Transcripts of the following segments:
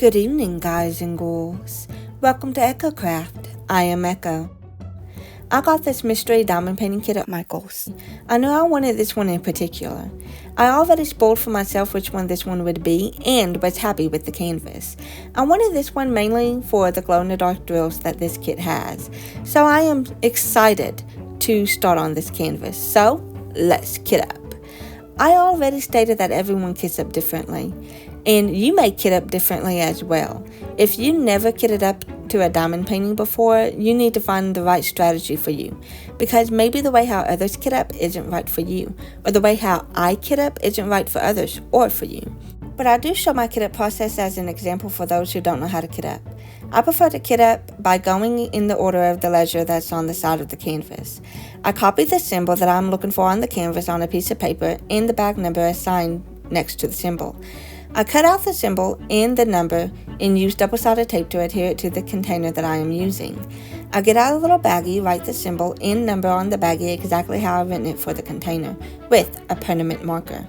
Good evening, guys and ghouls. Welcome to Echo Craft. I am Echo. I got this mystery diamond painting kit at Michael's. I knew I wanted this one in particular. I already spoiled for myself which one this one would be and was happy with the canvas. I wanted this one mainly for the glow-in-the-dark drills that this kit has. So I am excited to start on this canvas. So let's kit up. I already stated that everyone kits up differently. And you may kit up differently as well. If you never kitted up to a diamond painting before, you need to find the right strategy for you. Because maybe the way how others kit up isn't right for you. Or the way how I kit up isn't right for others or for you. But I do show my kit up process as an example for those who don't know how to kit up. I prefer to kit up by going in the order of the ledger that's on the side of the canvas. I copy the symbol that I'm looking for on the canvas on a piece of paper and the bag number assigned next to the symbol. I cut out the symbol and the number and use double-sided tape to adhere it to the container that I am using. I get out a little baggie, write the symbol and number on the baggie exactly how I've written it for the container, with a permanent marker.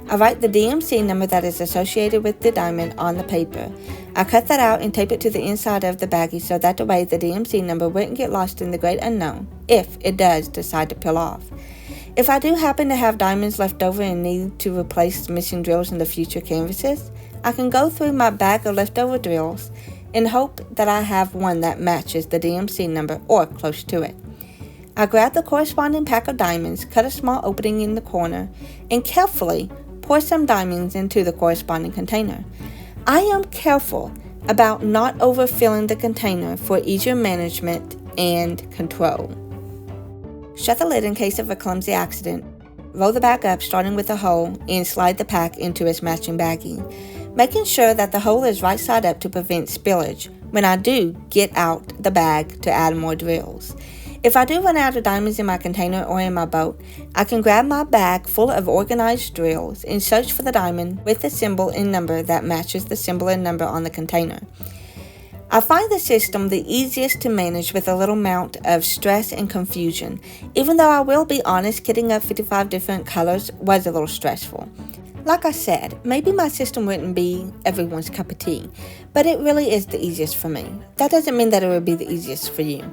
I write the DMC number that is associated with the diamond on the paper. I cut that out and tape it to the inside of the baggie so that the way the DMC number wouldn't get lost in the great unknown, if it does decide to peel off. If I do happen to have diamonds left over and need to replace missing drills in the future canvases, I can go through my bag of leftover drills and hope that I have one that matches the DMC number or close to it. I grab the corresponding pack of diamonds, cut a small opening in the corner, and carefully pour some diamonds into the corresponding container. I am careful about not overfilling the container for easier management and control. Shut the lid in case of a clumsy accident. Roll the bag up starting with a hole and slide the pack into its matching baggie, making sure that the hole is right side up to prevent spillage when I do get out the bag to add more drills. If I do run out of diamonds in my container or in my boat, I can grab my bag full of organized drills and search for the diamond with the symbol and number that matches the symbol and number on the container. I find the system the easiest to manage with a little amount of stress and confusion, even though I will be honest, kitting up 55 different colors was a little stressful. Like I said, maybe my system wouldn't be everyone's cup of tea, but it really is the easiest for me. That doesn't mean that it would be the easiest for you.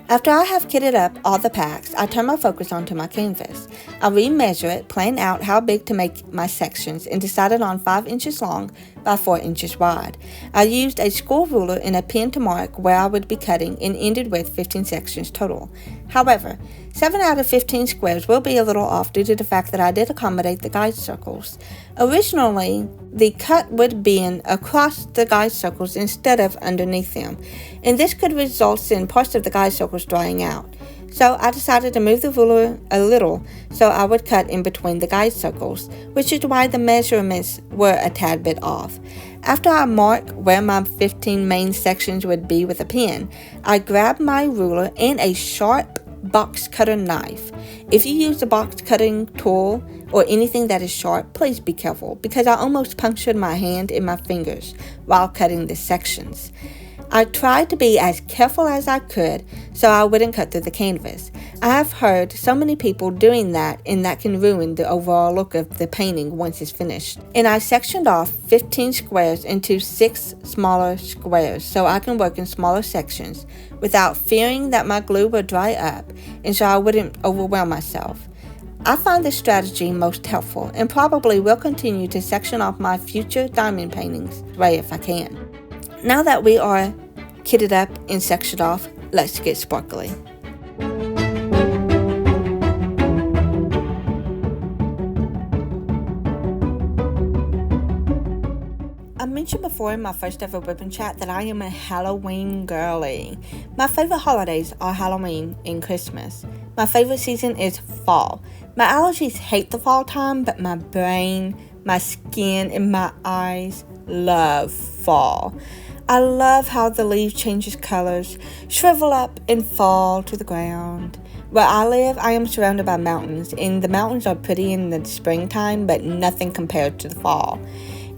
After I have kitted up all the packs, I turn my focus onto my canvas. I remeasure it, plan out how big to make my sections, and decided on 5 inches long by 4 inches wide. I used a school ruler and a pen to mark where I would be cutting and ended with 15 sections total. However, 7 out of 15 squares will be a little off due to the fact that I did accommodate the guide circles. Originally, the cut would be across the guide circles instead of underneath them, and this could result in parts of the guide circles drying out. So I decided to move the ruler a little so I would cut in between the guide circles, which is why the measurements were a tad bit off. After I mark where my 15 main sections would be with a pen, I grab my ruler and a sharp box cutter knife. If you use a box cutting tool or anything that is sharp, please be careful because I almost punctured my hand and my fingers while cutting the sections. I tried to be as careful as I could so I wouldn't cut through the canvas. I have heard so many people doing that and that can ruin the overall look of the painting once it's finished. And I sectioned off 15 squares into 6 smaller squares so I can work in smaller sections without fearing that my glue would dry up and so I wouldn't overwhelm myself. I find this strategy most helpful and probably will continue to section off my future diamond paintings way if I can. Now that we are kitted up and sectioned off, let's get sparkly. I mentioned before in my first ever WIP and Chat that I am a Halloween girly. My favorite holidays are Halloween and Christmas. My favorite season is fall. My allergies hate the fall time, but my brain, my skin, and my eyes love fall. I love how the leaves changes colors, shrivel up and fall to the ground. Where I live, I am surrounded by mountains, and the mountains are pretty in the springtime, but nothing compared to the fall.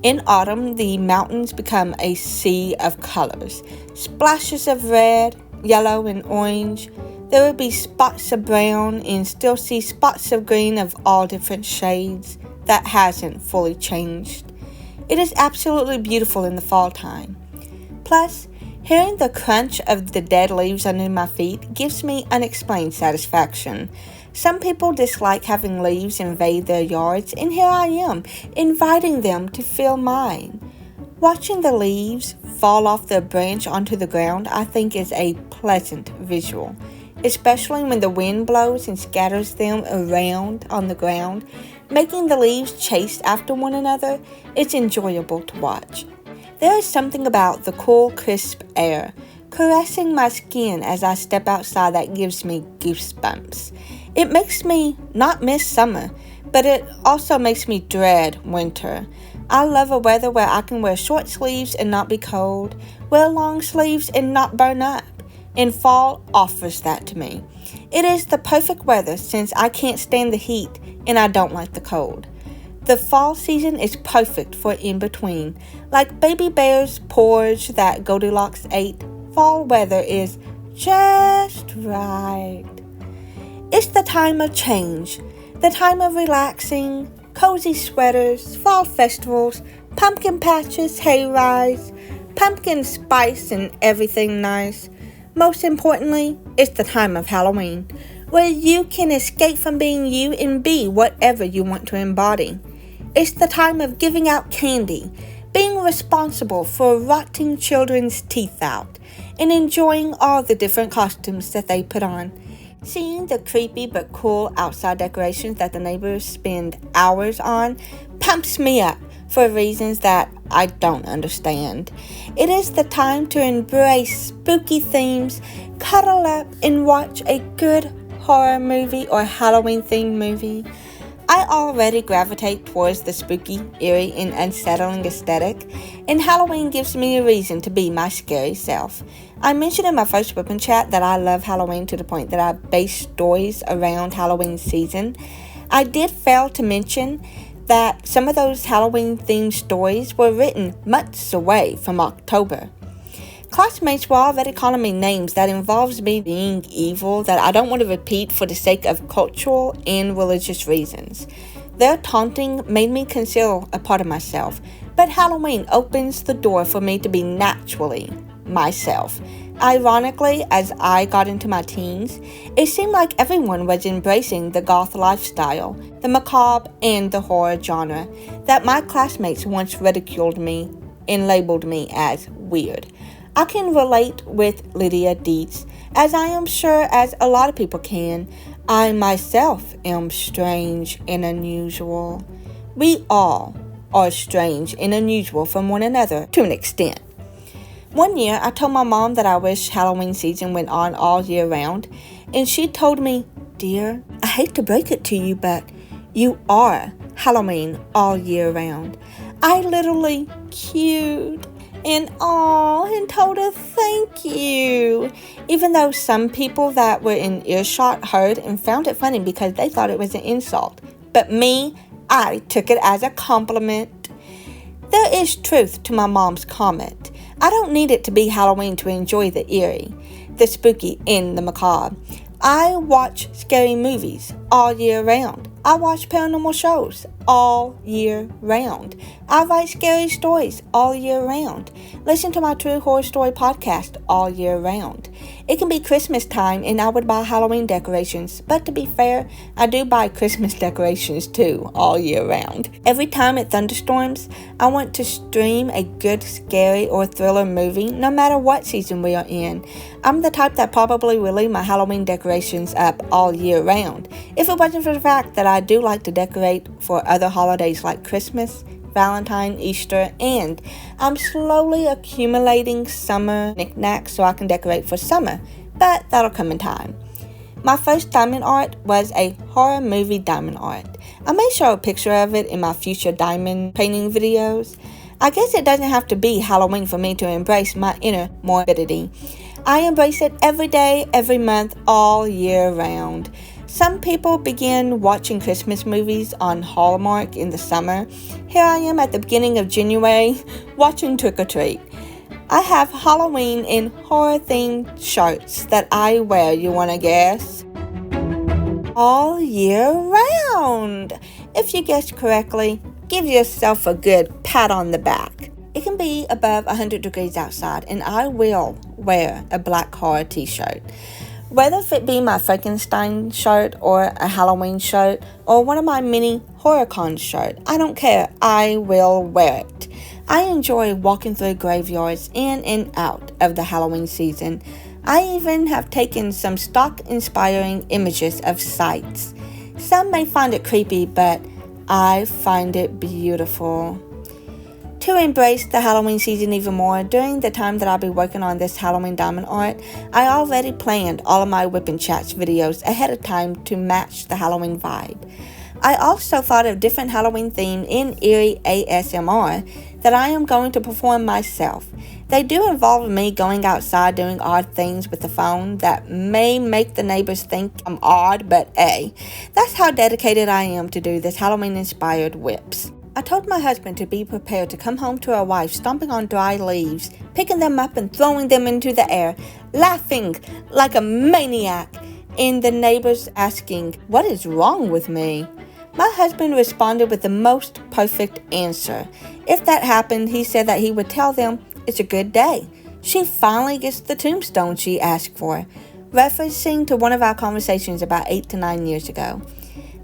In autumn, the mountains become a sea of colors. Splashes of red, yellow, and orange. There will be spots of brown and still see spots of green of all different shades. That hasn't fully changed. It is absolutely beautiful in the fall time. Plus, hearing the crunch of the dead leaves under my feet gives me unexplained satisfaction. Some people dislike having leaves invade their yards, and here I am, inviting them to fill mine. Watching the leaves fall off the branch onto the ground, I think is a pleasant visual, especially when the wind blows and scatters them around on the ground, making the leaves chase after one another. It's enjoyable to watch. There is something about the cool, crisp air caressing my skin as I step outside that gives me goosebumps. It makes me not miss summer, but it also makes me dread winter. I love a weather where I can wear short sleeves and not be cold, wear long sleeves and not burn up, and fall offers that to me. It is the perfect weather since I can't stand the heat and I don't like the cold. The fall season is perfect for in-between. Like Baby Bear's porridge that Goldilocks ate, fall weather is just right. It's the time of change, the time of relaxing, cozy sweaters, fall festivals, pumpkin patches, hay rides, pumpkin spice and everything nice. Most importantly, it's the time of Halloween, where you can escape from being you and be whatever you want to embody. It's the time of giving out candy, being responsible for rotting children's teeth out, and enjoying all the different costumes that they put on. Seeing the creepy but cool outside decorations that the neighbors spend hours on pumps me up for reasons that I don't understand. It is the time to embrace spooky themes, cuddle up, and watch a good horror movie or Halloween-themed movie. I already gravitate towards the spooky, eerie, and unsettling aesthetic, and Halloween gives me a reason to be my scary self. I mentioned in my first WIP and Chat that I love Halloween to the point that I base stories around Halloween season. I did fail to mention that some of those Halloween-themed stories were written months away from October. Classmates were already calling me names that involves me being evil that I don't want to repeat for the sake of cultural and religious reasons. Their taunting made me conceal a part of myself, but Halloween opens the door for me to be naturally myself. Ironically, as I got into my teens, it seemed like everyone was embracing the goth lifestyle, the macabre, and the horror genre that my classmates once ridiculed me and labeled me as weird. I can relate with Lydia Dietz, as I am sure as a lot of people can. I myself am strange and unusual. We all are strange and unusual from one another to an extent. One year, I told my mom that I wish Halloween season went on all year round, and she told me, "Dear, I hate to break it to you, but you are Halloween all year round." I literally queued and told her thank you, even though some people that were in earshot heard and found it funny because they thought it was an insult. But me, I took it as a compliment. There is truth to my mom's comment. I don't need it to be Halloween to enjoy the eerie, the spooky, and the macabre. I watch scary movies all year round. I watch paranormal shows all year round. I write scary stories all year round. Listen to my True Horror Story podcast all year round. It can be Christmas time and I would buy Halloween decorations, but to be fair, I do buy Christmas decorations too all year round. Every time it thunderstorms, I want to stream a good scary or thriller movie no matter what season we are in. I'm the type that probably will leave my Halloween decorations up all year round, if it wasn't for the fact that I do like to decorate for other holidays like Christmas, Valentine, Easter, and I'm slowly accumulating summer knickknacks so I can decorate for summer, but that'll come in time. My first diamond art was a horror movie diamond art. I may show a picture of it in my future diamond painting videos. I guess it doesn't have to be Halloween for me to embrace my inner morbidity. I embrace it every day, every month, all year round. Some people begin watching Christmas movies on Hallmark in the summer. Here I am at the beginning of January watching Trick or Treat. I have Halloween and horror-themed shirts that I wear, you wanna guess? All year round! If you guessed correctly, give yourself a good pat on the back. It can be above 100 degrees outside, and I will wear a black horror t-shirt. Whether if it be my Frankenstein shirt or a Halloween shirt or one of my mini HorrorCon shirt, I don't care. I will wear it. I enjoy walking through graveyards in and out of the Halloween season. I even have taken some stock-inspiring images of sights. Some may find it creepy, but I find it beautiful. To embrace the Halloween season even more, during the time that I'll be working on this Halloween diamond art, I already planned all of my WIP and Chats videos ahead of time to match the Halloween vibe. I also thought of different Halloween themed in eerie ASMR that I am going to perform myself. They do involve me going outside doing odd things with the phone that may make the neighbors think I'm odd, but hey, that's how dedicated I am to do this Halloween-inspired WIPs. I told my husband to be prepared to come home to our wife stomping on dry leaves, picking them up and throwing them into the air, laughing like a maniac, and the neighbors asking, "What is wrong with me?" My husband responded with the most perfect answer. If that happened, he said that he would tell them, "It's a good day. She finally gets the tombstone she asked for," referencing to one of our conversations about 8 to 9 years ago.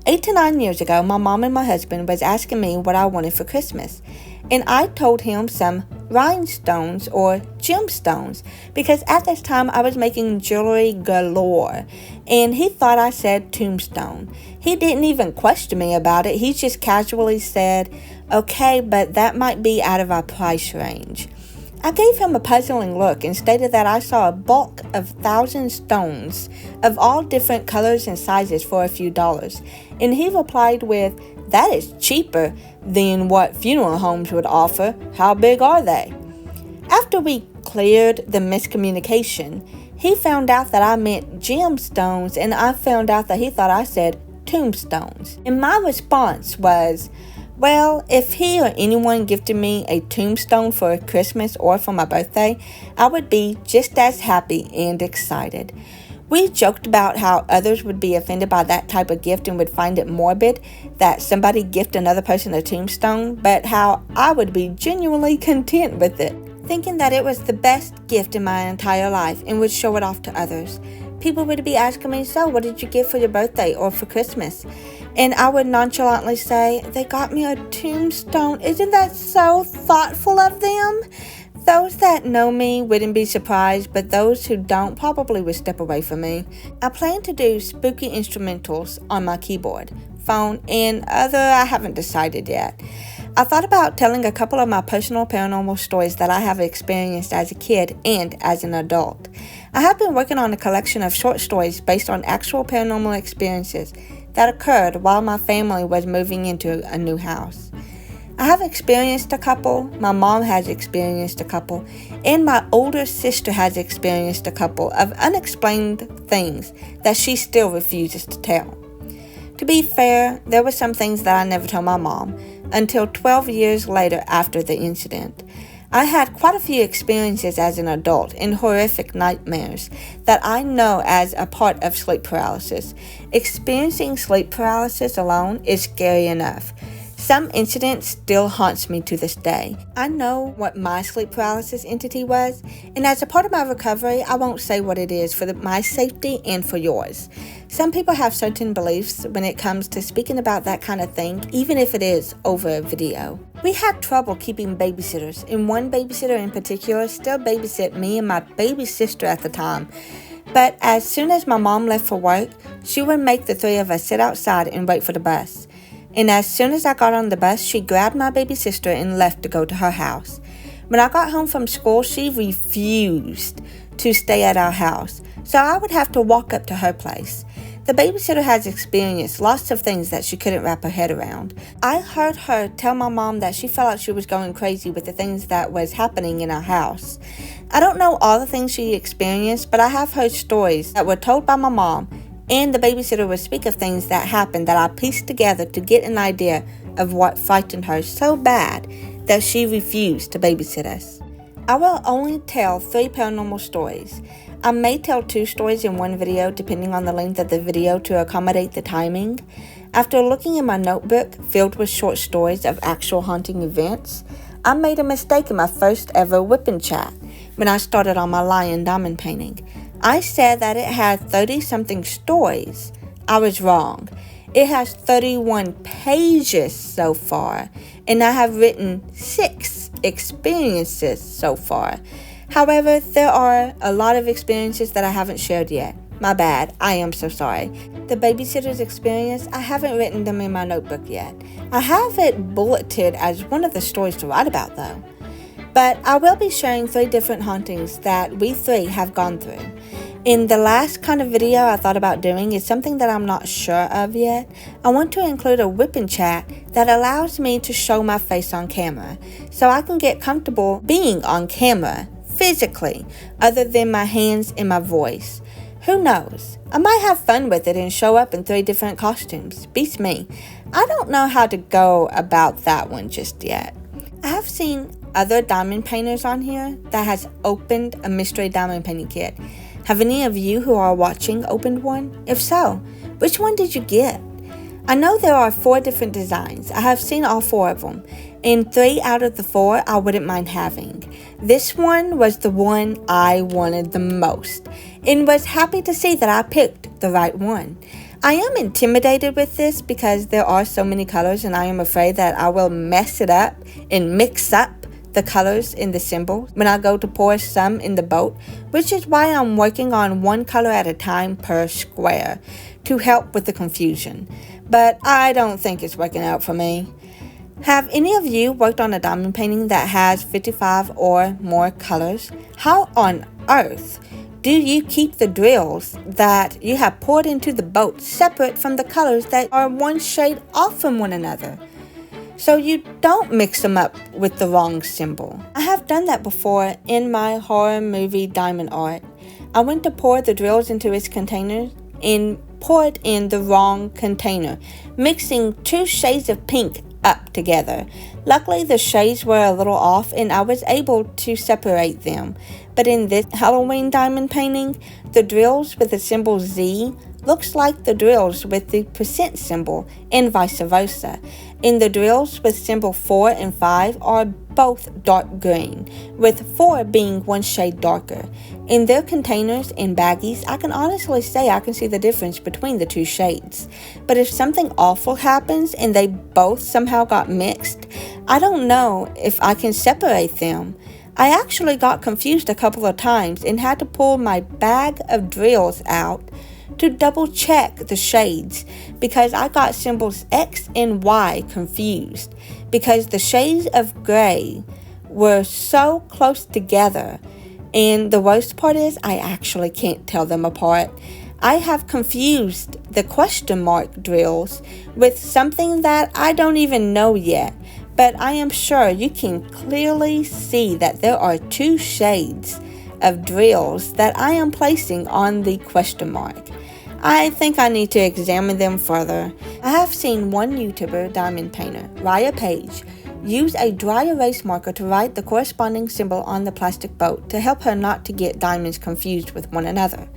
8 to 9 years ago, my mom and my husband was asking me what I wanted for Christmas, and I told him some rhinestones or gemstones because at this time I was making jewelry galore, and he thought I said tombstone. He didn't even question me about it. He just casually said, "Okay, but that might be out of our price range." I gave him a puzzling look and stated that I saw a bulk of 1,000 stones of all different colors and sizes for a few dollars, and he replied with, "That is cheaper than what funeral homes would offer. How big are they?" After we cleared the miscommunication, he found out that I meant gemstones, and I found out that he thought I said tombstones. And my response was, well, if he or anyone gifted me a tombstone for Christmas or for my birthday, I would be just as happy and excited. We joked about how others would be offended by that type of gift and would find it morbid that somebody gift another person a tombstone, but how I would be genuinely content with it, thinking that it was the best gift in my entire life and would show it off to others. People would be asking me, "So, what did you get for your birthday or for Christmas?" And I would nonchalantly say, "They got me a tombstone. Isn't that so thoughtful of them?" Those that know me wouldn't be surprised, but those who don't probably would step away from me. I plan to do spooky instrumentals on my keyboard, phone, and other I haven't decided yet. I thought about telling a couple of my personal paranormal stories that I have experienced as a kid and as an adult. I have been working on a collection of short stories based on actual paranormal experiences that occurred while my family was moving into a new house. I have experienced a couple, my mom has experienced a couple, and my older sister has experienced a couple of unexplained things that she still refuses to tell. To be fair, there were some things that I never told my mom until 12 years later after the incident. I had quite a few experiences as an adult and horrific nightmares that I know as a part of sleep paralysis. Experiencing sleep paralysis alone is scary enough. Some incident still haunts me to this day. I know what my sleep paralysis entity was, and as a part of my recovery, I won't say what it is for my safety and for yours. Some people have certain beliefs when it comes to speaking about that kind of thing, even if it is over a video. We had trouble keeping babysitters, and one babysitter in particular still babysit me and my baby sister at the time. But as soon as my mom left for work, she would make the three of us sit outside and wait for the bus. And as soon as I got on the bus, she grabbed my baby sister and left to go to her house. When I got home from school, she refused to stay at our house, so I would have to walk up to her place. The babysitter has experienced lots of things that she couldn't wrap her head around. I heard her tell my mom that she felt like she was going crazy with the things that was happening in our house. I don't know all the things she experienced, but I have heard stories that were told by my mom, and the babysitter would speak of things that happened that I pieced together to get an idea of what frightened her so bad that she refused to babysit us. I will only tell 3 paranormal stories. I may tell 2 stories in one video depending on the length of the video to accommodate the timing. After looking in my notebook filled with short stories of actual haunting events, I made a mistake in my first ever WIP and Chat when I started on my lion diamond painting. I said that it had 30-something stories. I was wrong. It has 31 pages so far, and I have written 6 experiences so far. However, there are a lot of experiences that I haven't shared yet. My bad, I am so sorry. The babysitter's experience, I haven't written them in my notebook yet. I have it bulleted as one of the stories to write about though. But I will be sharing 3 different hauntings that we 3 have gone through. In the last kind of video I thought about doing is something that I'm not sure of yet. I want to include a WIP and Chat that allows me to show my face on camera, so I can get comfortable being on camera, physically, other than my hands and my voice. Who knows? I might have fun with it and show up in 3 different costumes. Beats me. I don't know how to go about that one just yet. I have seen other diamond painters on here that has opened a mystery diamond painting kit. Have any of you who are watching opened one? If so, which one did you get? I know there are 4 different designs. I have seen all 4 of them, and 3 out of the 4 I wouldn't mind having. This one was the one I wanted the most, and was happy to see that I picked the right one. I am intimidated with this because there are so many colors, and I am afraid that I will mess it up and mix up the colors in the symbol when I go to pour some in the boat, which is why I'm working on 1 color at a time per square to help with the confusion. But I don't think it's working out for me. Have any of you worked on a diamond painting that has 55 or more colors? How on earth do you keep the drills that you have poured into the boat separate from the colors that are 1 shade off from one another, so you don't mix them up with the wrong symbol? I have done that before in my horror movie diamond art. I went to pour the drills into its container and poured in the wrong container, mixing 2 shades of pink up together. Luckily, the shades were a little off and I was able to separate them. But in this Halloween diamond painting, the drills with the symbol Z looks like the drills with the % symbol and vice versa. And the drills with symbol 4 and 5 are both dark green, with 4 being 1 shade darker. In their containers and baggies, I can honestly say I can see the difference between the 2 shades. But if something awful happens and they both somehow got mixed, I don't know if I can separate them. I actually got confused a couple of times and had to pull my bag of drills out to double check the shades because I got symbols X and Y confused because the shades of gray were so close together, and the worst part is I actually can't tell them apart. I have confused the question mark drills with something that I don't even know yet, but I am sure you can clearly see that there are 2 shades of drills that I am placing on the question mark. I think I need to examine them further. I have seen one YouTuber diamond painter, Raya Page, use a dry erase marker to write the corresponding symbol on the plastic boat to help her not to get diamonds confused with one another.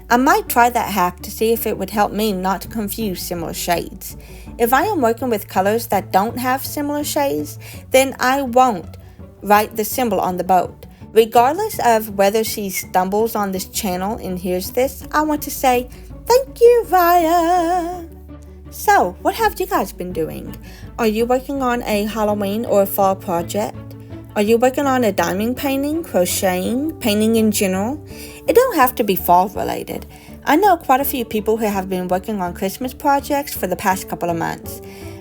I might try that hack to see if it would help me not to confuse similar shades. If I am working with colors that don't have similar shades, then I won't write the symbol on the boat. Regardless of whether she stumbles on this channel and hears this, I want to say, thank you, Raya! So, what have you guys been doing? Are you working on a Halloween or fall project? Are you working on a diamond painting, crocheting, painting in general? It don't have to be fall related. I know quite a few people who have been working on Christmas projects for the past couple of months.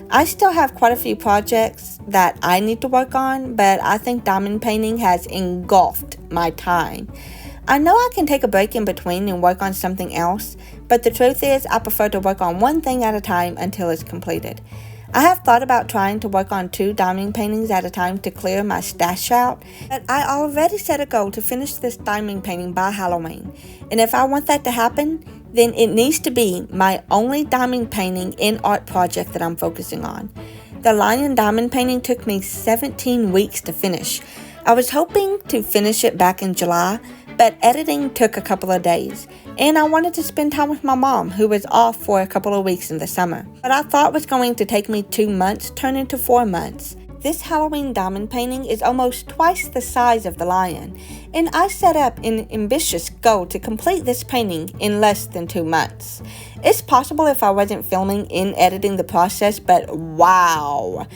I still have quite a few projects that I need to work on, but I think diamond painting has engulfed my time. I know I can take a break in between and work on something else, but the truth is I prefer to work on one thing at a time until it's completed. I have thought about trying to work on 2 diamond paintings at a time to clear my stash out, but I already set a goal to finish this diamond painting by Halloween, and if I want that to happen, then it needs to be my only diamond painting and art project that I'm focusing on. The lion diamond painting took me 17 weeks to finish. I was hoping to finish it back in July, but editing took a couple of days, and I wanted to spend time with my mom, who was off for a couple of weeks in the summer. What I thought was going to take me 2 months turned into 4 months. This Halloween diamond painting is almost twice the size of the lion, and I set up an ambitious goal to complete this painting in less than 2 months. It's possible if I wasn't filming and editing the process, but wow!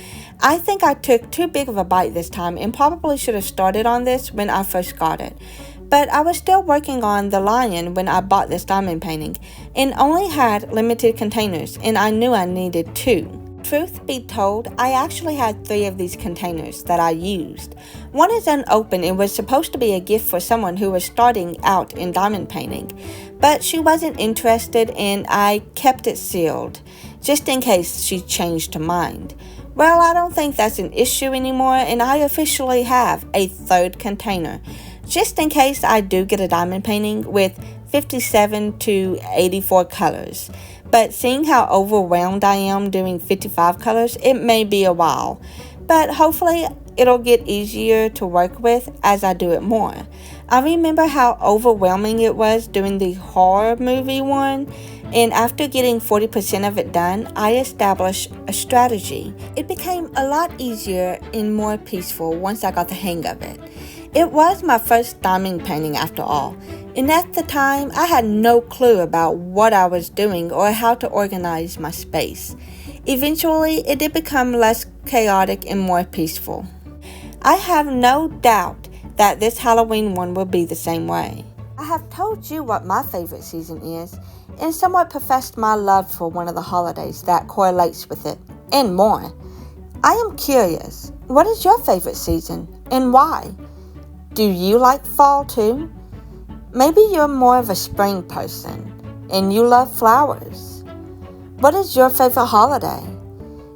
I think I took too big of a bite this time and probably should have started on this when I first got it. But I was still working on the lion when I bought this diamond painting and only had limited containers, and I knew I needed 2. Truth be told, I actually had 3 of these containers that I used. One is unopened and was supposed to be a gift for someone who was starting out in diamond painting, but she wasn't interested and I kept it sealed, just in case she changed her mind. Well, I don't think that's an issue anymore, and I officially have a 3rd container, just in case I do get a diamond painting with 57 to 84 colors. But seeing how overwhelmed I am doing 55 colors, it may be a while. But hopefully it'll get easier to work with as I do it more. I remember how overwhelming it was doing the horror movie one, and after getting 40% of it done, I established a strategy. It became a lot easier and more peaceful once I got the hang of it. It was my first diamond painting after all, and at the time I had no clue about what I was doing or how to organize my space. Eventually, it did become less chaotic and more peaceful. I have no doubt that this Halloween one will be the same way. I have told you what my favorite season is, and somewhat professed my love for one of the holidays that correlates with it, and more. I am curious, what is your favorite season, and why? Do you like fall too? Maybe you're more of a spring person, and you love flowers. What is your favorite holiday?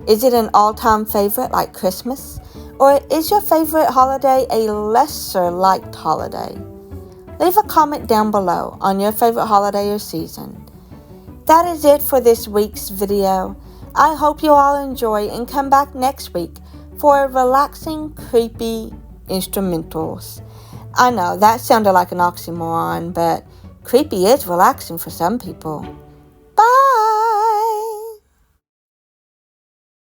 Is it an all-time favorite like Christmas? Or is your favorite holiday a lesser liked holiday? Leave a comment down below on your favorite holiday or season. That is it for this week's video. I hope you all enjoy and come back next week for relaxing, creepy instrumentals. I know that sounded like an oxymoron, but creepy is relaxing for some people.